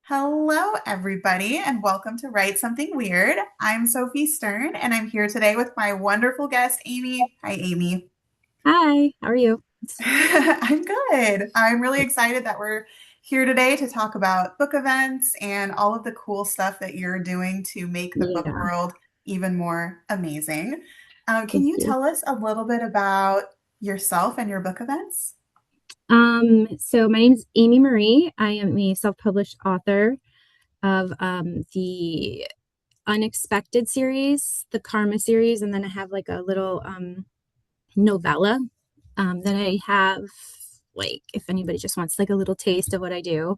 Hello, everybody, and welcome to Write Something Weird. I'm Sophie Stern, and I'm here today with my wonderful guest, Amy. Hi, Amy. Hi, how are you? I'm good. I'm really excited that we're here today to talk about book events and all of the cool stuff that you're doing to make the book Yeah, world even more amazing. Can thank you you. tell us a little bit about yourself and your book events? So my name is Amy Marie. I am a self-published author of the Unexpected series, the Karma series, and then I have like a little novella that I have, like if anybody just wants like a little taste of what I do.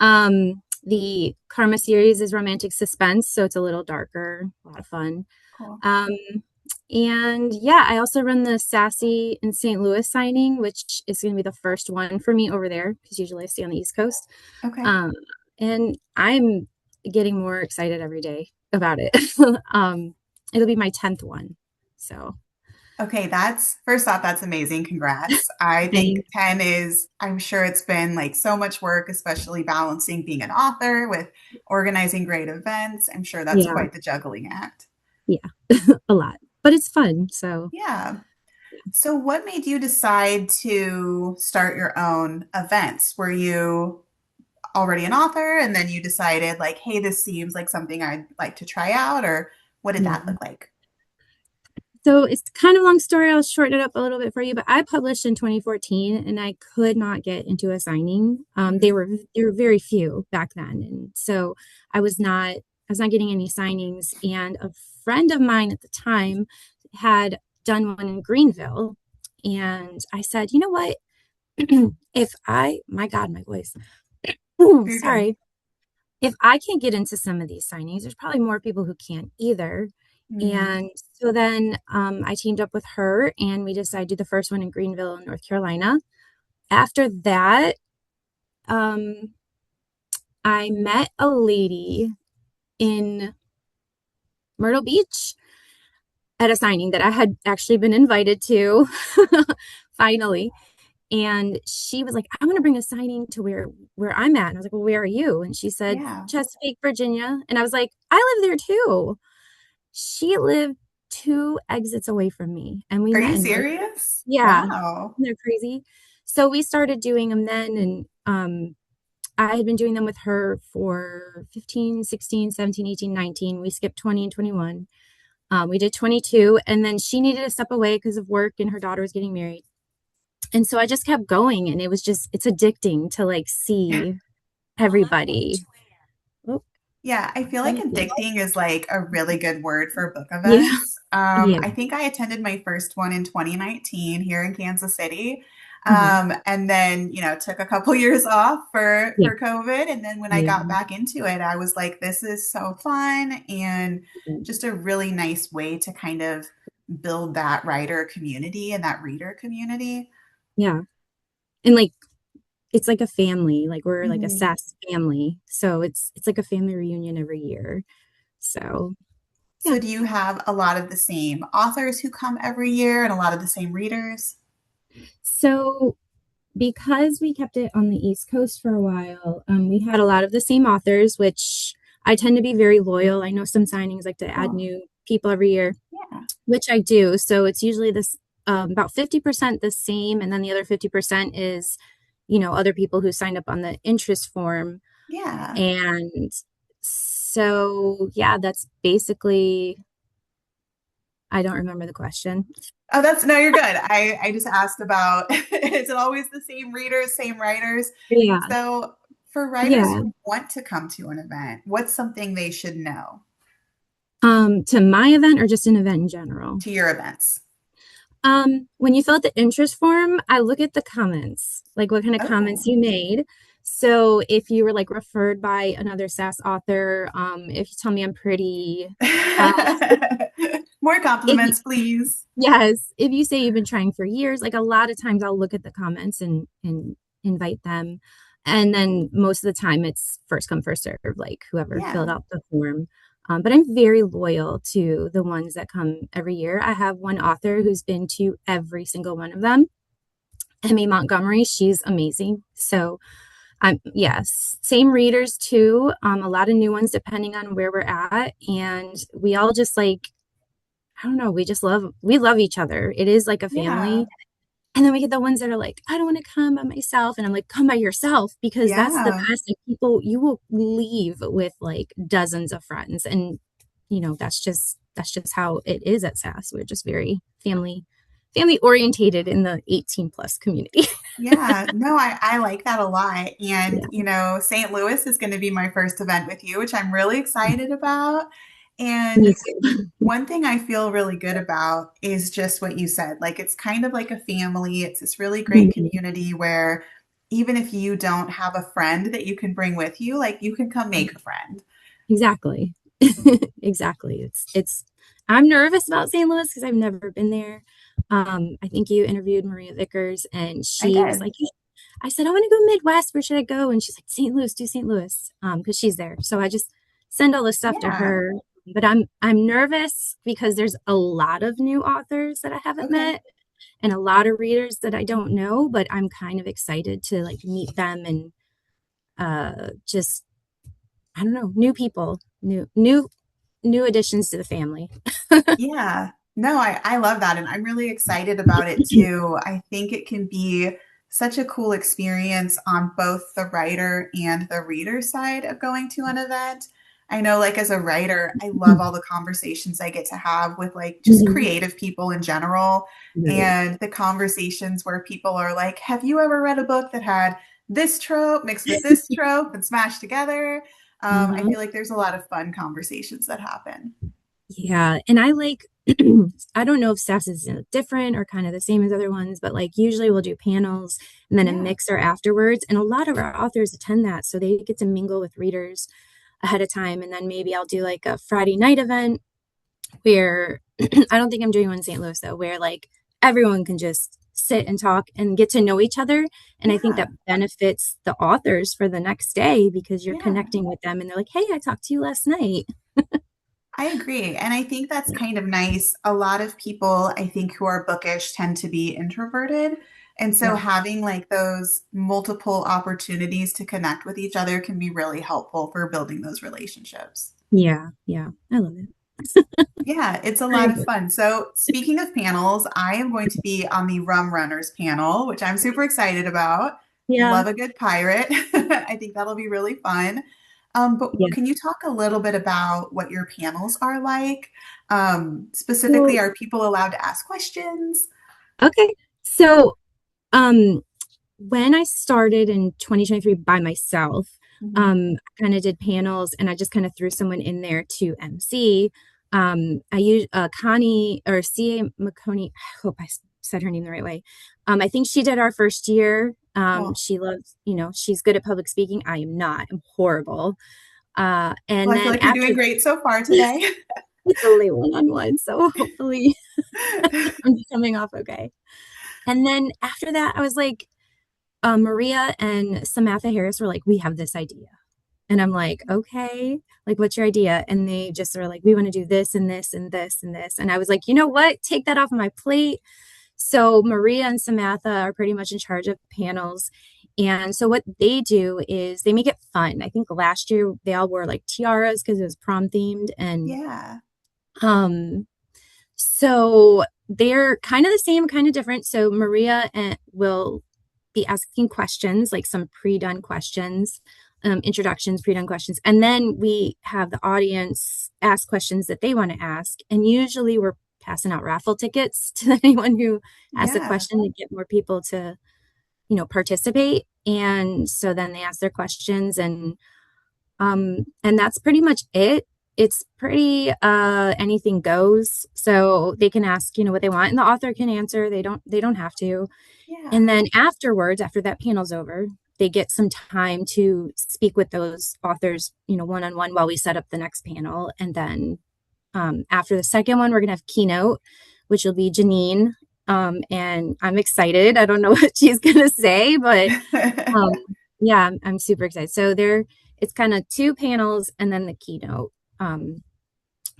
The Karma series is romantic suspense, so it's a little darker, a lot of fun. Cool. Um, And yeah, I also run the Sassy in St. Louis signing, which is going to be the first one for me over there because usually I stay on the East Coast. Okay. Um, and I'm getting more excited every day about it. It'll be my 10th one. So Okay, that's first off, that's amazing. Congrats. I think thanks. 10 is, I'm sure it's been like so much work, especially balancing being an author with organizing great events. I'm sure that's Yeah, quite the juggling act. yeah, a lot, but it's fun. So Yeah. So, what made you decide to start your own events? Were you already an author and then you decided, like, hey, this seems like something I'd like to try out, or what did that yeah. look like? So it's kind of a long story. I'll shorten it up a little bit for you, but I published in 2014 and I could not get into a signing. Mhm. There were very few back then. And so I was not getting any signings. And a friend of mine at the time had done one in Greenville. And I said, you know what? If I, my God, my voice, You're good. sorry, if I can't get into some of these signings, there's probably more people who can't either. Mhm. And so then I teamed up with her and we decided to do the first one in Greenville, North Carolina. After that, um, I met a lady in Myrtle Beach at a signing that I had actually been invited to finally. And she was like, I'm going to bring a signing to where I'm at. And I was like, well, where are you? And she said, Yeah. Chesapeake, Virginia. And I was like, I live there too. She lived two exits away from me, and we Are met you in North. serious? Yeah, Wow. they're crazy. So we started doing them then, and I had been doing them with her for 15, 16, 17, 18, 19. We skipped 20 and 21. We did 22, and then she needed to step away because of work, and her daughter was getting married. And so I just kept going, and it's addicting to like see everybody. Oh, Yeah, I feel like yeah. addicting is like a really good word for book Yeah. events. Yeah. I think I attended my first one in 2019 here in Kansas City. Uh-huh. And then, took a couple years off for Yeah. COVID. And then when I got Yeah. back into it, I was like, this is so fun and just a really nice way to kind of build that writer community and that reader community. Yeah. And like it's like a family. Like we're like a Mhm. SAS family. So it's like a family reunion every year. So yeah. So do you have a lot of the same authors who come every year and a lot of the same readers? So because we kept it on the East Coast for a while, we had a lot of the same authors, which I tend to be very loyal. I know some signings like to add Cool. new people every year, Yeah. which I do. So it's usually this about 50% the same, and then the other 50% is, other people who signed up on the interest form. Yeah. And so yeah, that's basically I don't remember the question. Oh, that's no, you're good. I just asked about is it always the same readers, same writers? Yeah. So for writers Yeah. who want to come to an event, what's something they should know To my event or just an event in general? to your events? When you fill out the interest form, I look at the comments, like what kind of comments Oh. you made. So if you were like referred by another SAS author, if you tell me I'm pretty, uh, More if you, compliments, please. yes, if you say you've been trying for years, like a lot of times I'll look at the comments and invite them. And then most of the time it's first come, first serve, like whoever filled Yeah. out the form. But I'm very loyal to the ones that come every year. I have one author who's been to every single one of them. Emmy Montgomery, she's amazing. So Yes, same readers too. A lot of new ones depending on where we're at, and we all just like, I don't know, we love each other. It is like a Yeah. family. And then we get the ones that are like, I don't want to come by myself. And I'm like, come by yourself because that's the Yeah. best. Like people, you will leave with like dozens of friends. And that's just how it is at SAS. We're just very family orientated in the 18 plus community. Yeah, no, I like that a lot. And, Yeah. St. Louis is going to be my first event with you, which I'm really excited about. Me And too. one thing I feel really good about is just what you said. Like, it's kind of like a family. It's this really great Mhm. community where even if you don't have a friend that you can bring with you, like, you can come make a friend. Exactly. Exactly. I'm nervous about St. Louis because I've never been there. I think you interviewed Maria Vickers and I she was did. like, I said, I want to go Midwest. Where should I go? And she's like, St. Louis, do St. Louis. Because she's there. So I just send all this stuff to Yeah. her. But I'm nervous because there's a lot of new authors that I haven't Okay. met and a lot of readers that I don't know, but I'm kind of excited to like meet them and just I don't know, new people, new additions to the family. Yeah. No, I love that. And I'm really excited about it too. I think it can be such a cool experience on both the writer and the reader side of going to an event. I know, like, as a writer, I love all the conversations I get to have with, like, just Mhm. creative people in general. Right. And the conversations where people are like, have you ever read a book that had this trope mixed with this trope and smashed together? I Uh-huh. feel like there's a lot of fun conversations that happen. Yeah, and I like I don't know if SAS is different or kind of the same as other ones, but like usually we'll do panels and then a Yeah. mixer afterwards, and a lot of our authors attend that, so they get to mingle with readers ahead of time, and then maybe I'll do like a Friday night event where I don't think I'm doing one in St. Louis though, where like everyone can just sit and talk and get to know each other. And I think Yeah. that benefits the authors for the next day because you're Yeah. connecting with them and they're like, hey, I talked to you last night. I agree. And I think that's kind of nice. A lot of people, I think, who are bookish tend to be introverted. And so Yeah. having like those multiple opportunities to connect with each other can be really helpful for building those relationships. Yeah. Yeah. I love it. Yeah, it's a I lot of agree. fun. So, speaking of panels, I am going to be on the Rum Runners panel, which I'm super excited about. Yeah. Love a good pirate. I think that'll be really fun. But Yeah. can you talk a little bit about what your panels are like? Specifically, So, are people allowed to ask questions? okay. So, um, when I started in 2023 by myself, Mhm. I kind of did panels and I just kind of threw someone in there to MC. I use Connie or CA McConey. I hope said her name the right way. I think she did our first year. Cool. She loves, she's good at public speaking. I am not. I'm horrible. Well, And I feel then like you're after doing great so far today. it's only one on one, so hopefully I'm coming off okay. And then after that, I was like, Maria and Samantha Harris were like, we have this idea. And I'm like, okay, like, what's your idea? And they just are like, we want to do this and this and this and this. And I was like, you know what? Take that off my plate. So Maria and Samantha are pretty much in charge of panels. And so what they do is they make it fun. I think last year they all wore like tiaras because it was prom themed. And Yeah. um, so they're kind of the same, kind of different. So Maria will be asking questions, like some pre-done questions, introductions, pre-done questions, and then we have the audience ask questions that they want to ask. And usually we're passing out raffle tickets to anyone who asks a Yeah. question to get more people to, participate. And so then they ask their questions and that's pretty much it. It's pretty anything goes. So they can ask, what they want and the author can answer. They don't have to. And Yeah. then afterwards, after that panel's over, they get some time to speak with those authors, one on one while we set up the next panel. And then after the second one, we're gonna have keynote, which will be Janine. And I'm excited. I don't know what she's gonna say, but um, yeah, I'm super excited. So it's kind of two panels and then the keynote,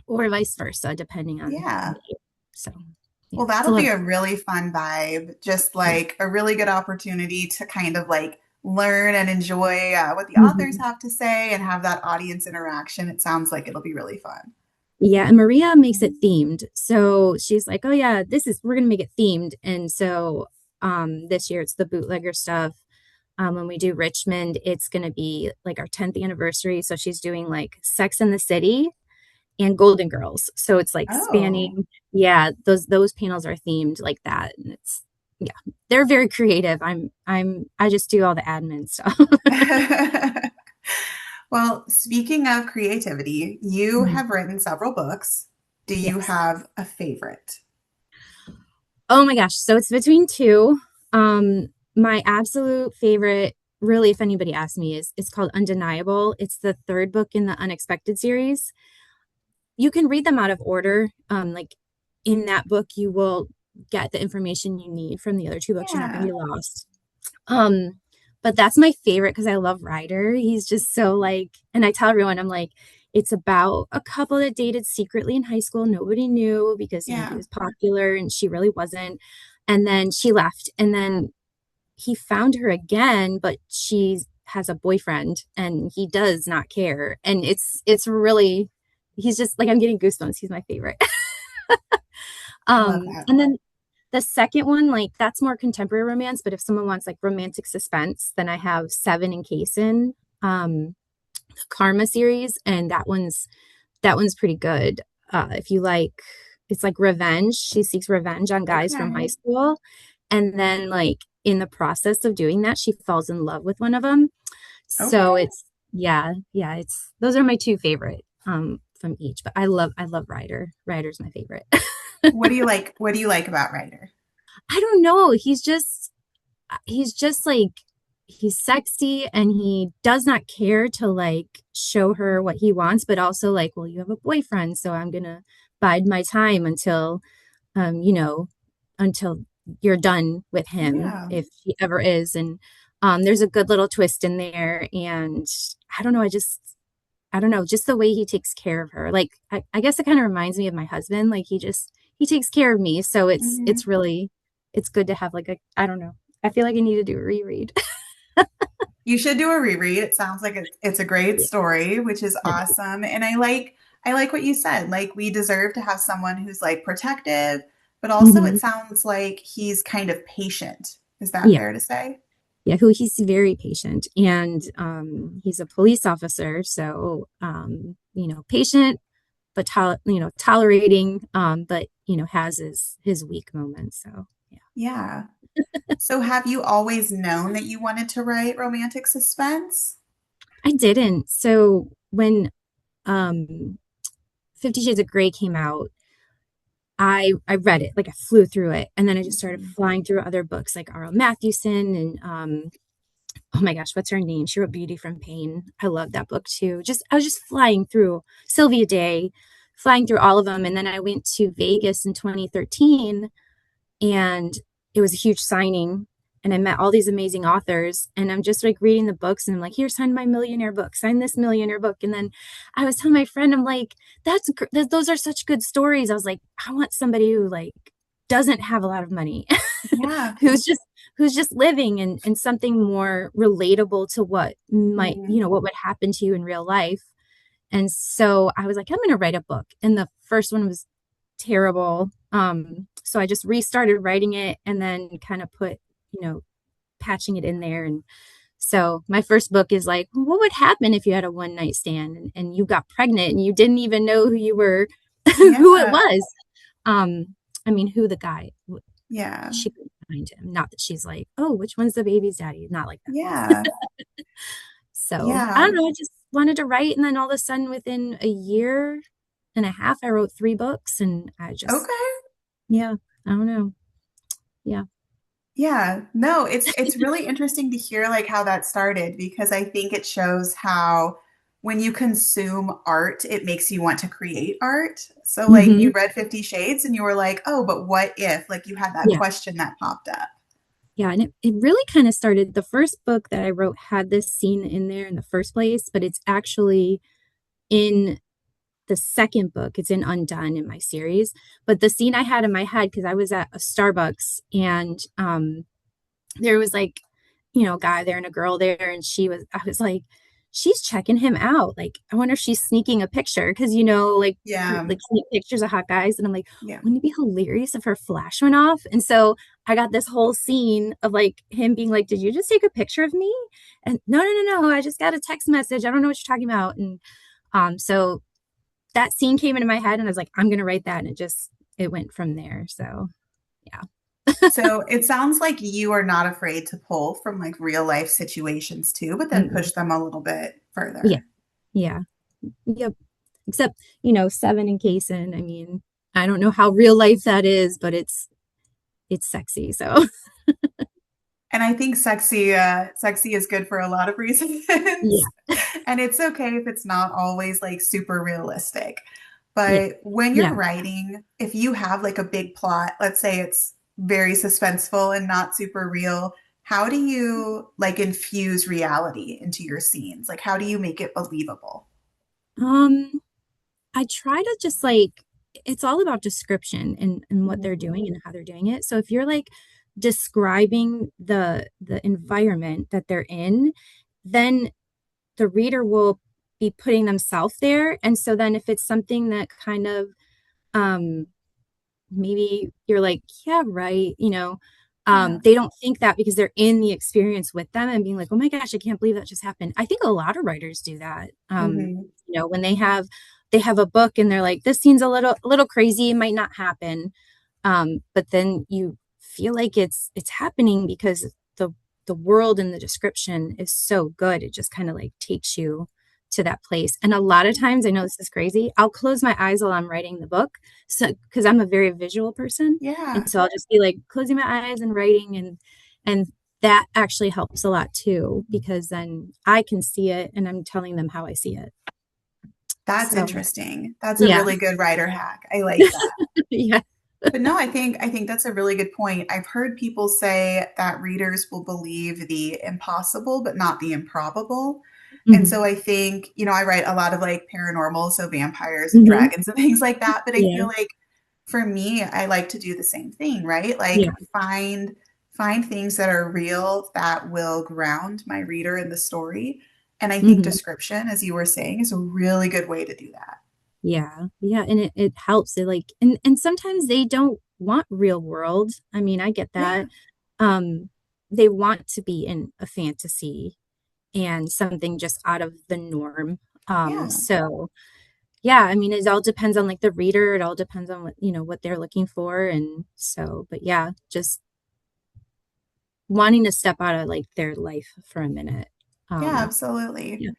or vice versa, depending on the Yeah. year. So yeah, Well, it's a that'll lot be of a really fun vibe. Just fun. like a really good opportunity to kind of like learn and enjoy what the authors Mhm. have to say and have that audience interaction. It sounds like it'll be really fun. Yeah, and Maria makes it themed. So she's like, "Oh yeah, we're gonna make it themed." And so this year it's the bootlegger stuff. When we do Richmond, it's gonna be like our 10th anniversary. So she's doing like Sex in the City and Golden Girls. So it's like Oh. spanning, yeah, those panels are themed like that. And it's yeah, they're very creative. I just do all the admin stuff. Well, speaking of creativity, you Mhm. have written several books. Do you Yes. have a favorite? Oh my gosh. So it's between two. My absolute favorite, really, if anybody asks me, is it's called Undeniable. It's the third book in the Unexpected series. You can read them out of order. Like in that book, you will get the information you need from the other two books. You're not going to Yeah, be lost. Um, but that's my favorite because I love Ryder. He's just so like, and I tell everyone, I'm like, it's about a couple that dated secretly in high school. Nobody knew because, he yeah. was popular and she really wasn't. And then she left. And then he found her again, but she has a boyfriend and he does not care. And it's really, he's just like, I'm getting goosebumps. He's my favorite. I love that. And then the second one, like that's more contemporary romance, but if someone wants like romantic suspense, then I have Seven and Kaysen, the Karma series, and that one's pretty good. If you like, it's like revenge. She seeks revenge on guys from high Okay. school, and then like in the process of doing that, she falls in love with one of them. So Okay. it's yeah, it's those are my two favorite from each. But I love Ryder. Ryder's my favorite. What do you like? What do you like about Ryder? I don't know. He's just like he's sexy and he does not care to like show her what he wants, but also like, well, you have a boyfriend, so I'm gonna bide my time until um, you know, until you're done with him, Yeah. if he ever is. And there's a good little twist in there. And I don't know, I don't know, just the way he takes care of her. Like I guess it kind of reminds me of my husband. Like he takes care of me. So it's Mhm. really it's good to have like a I don't know. I feel like I need to do a reread. You should do a reread. It sounds like it's a great Yeah. story, which is It awesome. And I like what you said. Like we deserve to have someone who's like protective, but is. also it sounds like he's kind of patient. Is that Yeah. fair to say? Yeah, who he's very patient and he's a police officer, so patient but tolerating, but has his weak moments. So yeah. Yeah. So have you always known that you wanted to write romantic suspense? I didn't. So when 50 Shades of Grey came out, I read it, like I flew through it, and then I just started Mhm. flying through other books like R.L. Matthewson and oh my gosh, what's her name? She wrote Beauty from Pain. I love that book too. Just I was just flying through Sylvia Day, flying through all of them, and then I went to Vegas in 2013 and it was a huge signing and I met all these amazing authors and I'm just like reading the books and I'm like, here, sign my millionaire book, sign this millionaire book. And then I was telling my friend, I'm like, those are such good stories. I was like, I want somebody who like doesn't have a lot of money, Yeah. who's just who's just living and something more relatable to what might, Mhm. what would happen to you in real life. And so I was like, I'm going to write a book. And the first one was terrible. So I just restarted writing it and then kind of put, you know, patching it in there. And so my first book is like, what would happen if you had a one night stand and you got pregnant and you didn't even know who you were, who it Yeah. was? Um, I mean, who the guy, Yeah. she could find him. Not that she's like, oh, which one's the baby's daddy? Not like that. Yeah. So I don't Yeah. know. I just wanted to write. And then all of a sudden, within a year and a half, I wrote three books and I just, Okay. yeah, I don't know. Yeah. Yeah, no, it's really interesting to hear like how that started because I think it shows how when you consume art, it makes you want to create art. So like Hmm. you read 50 Shades and you were like, "Oh, but what if?" Like you had that Yeah. question that popped up. Yeah. And it really kind of started. The first book that I wrote had this scene in there in the first place, but it's actually in the second book. It's in Undone in my series. But the scene I had in my head, because I was at a Starbucks and there was like, guy there and a girl there, and I was like, she's checking him out. Like, I wonder if she's sneaking a picture because Yeah. like sneak pictures of hot guys, and I'm like, Yeah. wouldn't it be hilarious if her flash went off? And so I got this whole scene of like him being like, "Did you just take a picture of me?" And no, no, no, no, I just got a text message. I don't know what you're talking about. And so that scene came into my head, and I was like, I'm gonna write that, and it went from there. So yeah. So it sounds like you are not afraid to pull from like real life situations too, but then Mm-mm. push them a little bit Yeah, further. yeah, yep. Except, Seven and Kason. I mean, I don't know how real life that is, but it's sexy. So And I think sexy is good for a lot of reasons. yeah, And it's okay if it's not always like super realistic. yeah, But when you're yeah. writing, if you have like a big plot, let's say it's very suspenseful and not super real, how do you like infuse reality into your scenes? Like how do you make it believable? Um, I try to just like it's all about description and what they're Mhm. doing and how they're doing it. So if you're like describing the environment that they're in, then the reader will be putting themselves there. And so then if it's something that kind of um maybe you're like, yeah, right, Yeah. they don't think that because they're in the experience with them and being like, oh my gosh, I can't believe that just happened. I think a lot of writers do that. Hmm. When they have a book and they're like, this seems a little crazy, it might not happen. But then you feel like it's happening because the world and the description is so good. It just kind of like takes you to that place. And a lot of times, I know this is crazy, I'll close my eyes while I'm writing the book. So because I'm a very visual person. And Yeah. so I'll just be like closing my eyes and writing and that actually helps a lot too, because then I can see it and I'm telling them how I see it. That's So interesting. That's a yeah. really good writer hack. I like that. Yeah. But no, I think that's a really good point. I've heard people say that readers will believe the impossible, but not the improbable. And Hmm. so I think, I write a lot of like paranormal, so vampires and Hmm. dragons and things like that. But I Yeah. feel like for me, I like to do the same thing, right? Like Yeah. find things that are real that will ground my reader in the story. And I think Hmm. description, as you were saying, is a really good way to do that. Yeah. Yeah. And it helps. It like and sometimes they don't want real world. I mean, I get Yeah. that. Um, they want to be in a fantasy and something just out of the norm. Yeah. So yeah, I mean, it all depends on like the reader. It all depends on what they're looking for. And so, but yeah, just wanting to step out of like their life for a minute. Yeah, Um, absolutely. yeah.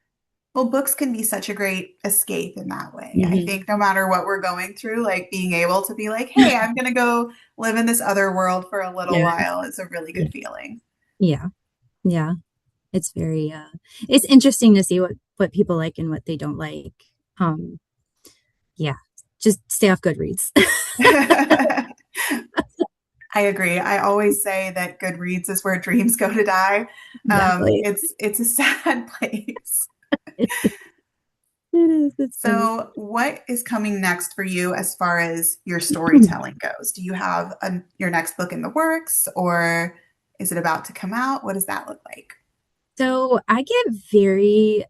Well, books can be such a great escape in that way. I Hmm. think no matter what we're going through, like being able to be like, hey, I'm going to go live in this other world for a little Yeah. while is a really Yeah. good feeling. Yeah. Yeah. It's very it's interesting to see what people like and what they don't like. Um, yeah. Just stay off Goodreads. I agree. I always say that Goodreads is where dreams go to die. Exactly. It's a sad place. It is. It's funny. So, what is coming next for you as far as your storytelling goes? Do you have your next book in the works, or is it about to come out? What does that look like? So I get very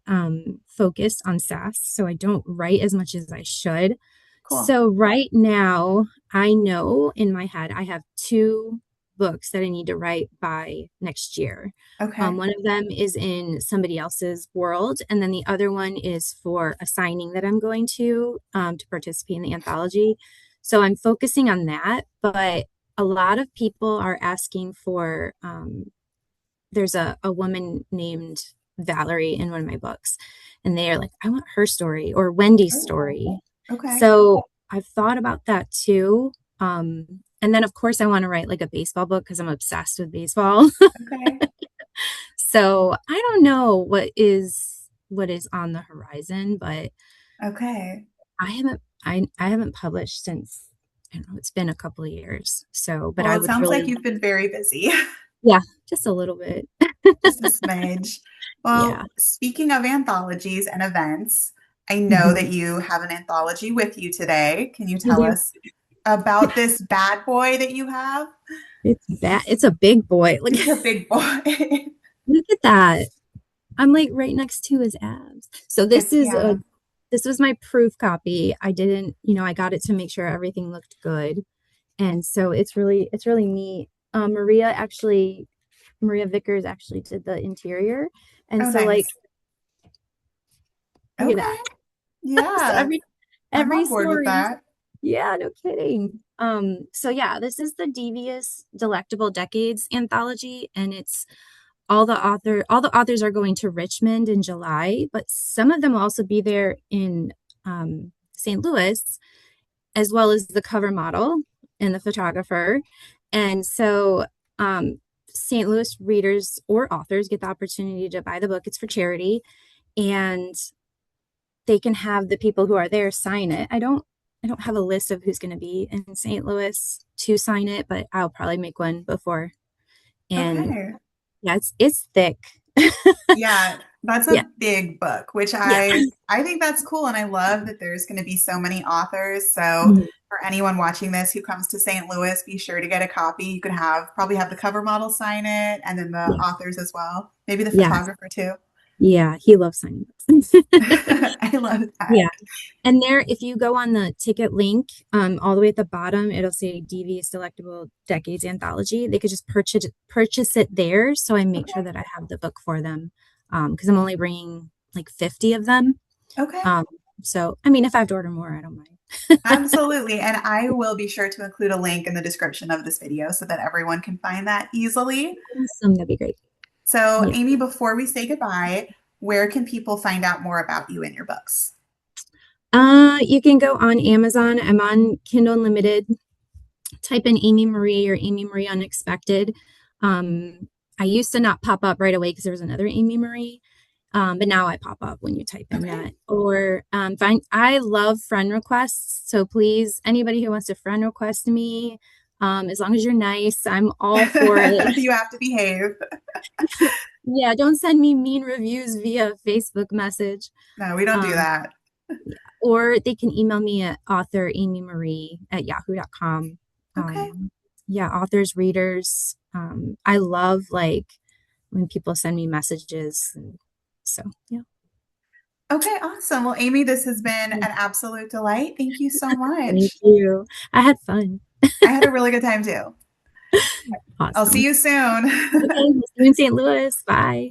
focused on SAS, so I don't write as much as I should. Cool. So right now, I know in my head I have two books that I need to write by next year. Okay. One of them is in somebody else's world, and then the other one is for a signing that I'm going to participate in the anthology. So I'm focusing on that, but a lot of people are asking for there's a woman named Valerie in one of my books, and they are like, I want her story or Wendy's Oh, story. okay. So I've thought about that too. And then of course I want to write like a baseball book because I'm obsessed with baseball. Okay. So I don't know what is on the horizon, but Okay. I haven't published since I don't know, it's been a couple of years. So, but Well, I it would sounds like really, you've been very busy. yeah, just a little bit. Just a smidge. Yeah. Well, speaking of anthologies and events, I know Mhm. that you have an anthology with you today. Can you I tell do. us about this bad boy that you have? It's bad. It's a big boy. Like It's a big boy. Look at that. I'm like right next to his abs. So It's, yeah. this was my proof copy. I didn't, I got it to make sure everything looked good. And so it's really neat. Maria Vickers actually did the interior. And Oh, so like nice. look at Okay. that. So Yeah. I'm every on board with story. that. Yeah, no kidding. So yeah, this is the Devious Delectable Decades anthology, and it's all the authors are going to Richmond in July, but some of them will also be there in St. Louis, as well as the cover model and the photographer. And so St. Louis readers or authors get the opportunity to buy the book. It's for charity, and they can have the people who are there sign it. I don't have a list of who's going to be in St. Louis to sign it, but I'll probably make one before. And Okay. yeah, it's thick. Yeah, that's Yeah. a big book, which Yeah. I think that's cool, and I love that there's going to be so many authors. So Mhm. for anyone watching this who comes to St. Louis, be sure to get a copy. You could have probably have the cover model sign it, and then the Yeah. authors as well, maybe the Yeah. photographer too. Yeah. He loves signing books. I love Yeah. that. And there, if you go on the ticket link, all the way at the bottom, it'll say DV's Delectable Decades Anthology. They could just purchase it there. So I make sure Okay. that I have the book for them, because I'm only bringing like 50 of them. Okay. Um, so I mean, if I have to order more, I don't mind. Absolutely. And I will be sure to include a link in the description of this video so that everyone can find that easily. Awesome, that'd be great. So, Yeah. Amy, before we say goodbye, where can people find out more about you and your books? You can go on Amazon. I'm on Kindle Unlimited. Type in Amy Marie or Amy Marie Unexpected. I used to not pop up right away because there was another Amy Marie. But now I pop up when you type in Okay. that. Or I love friend requests. So please, anybody who wants to friend request me, as long as you're nice, I'm all for it. You have to behave. Yeah, don't send me mean reviews via Facebook message. No, we don't do Um, that. yeah. Or they can email me at authoramymarie@yahoo.com. Okay. Yeah, authors, readers. I love like when people send me messages. And so, yeah. Okay, awesome. Well, Amy, this has been an absolute delight. Thank you so Thank much. you. I had fun. I had a really good time too. I'll see Awesome. you soon. Okay, we'll see you in St. Louis. Bye.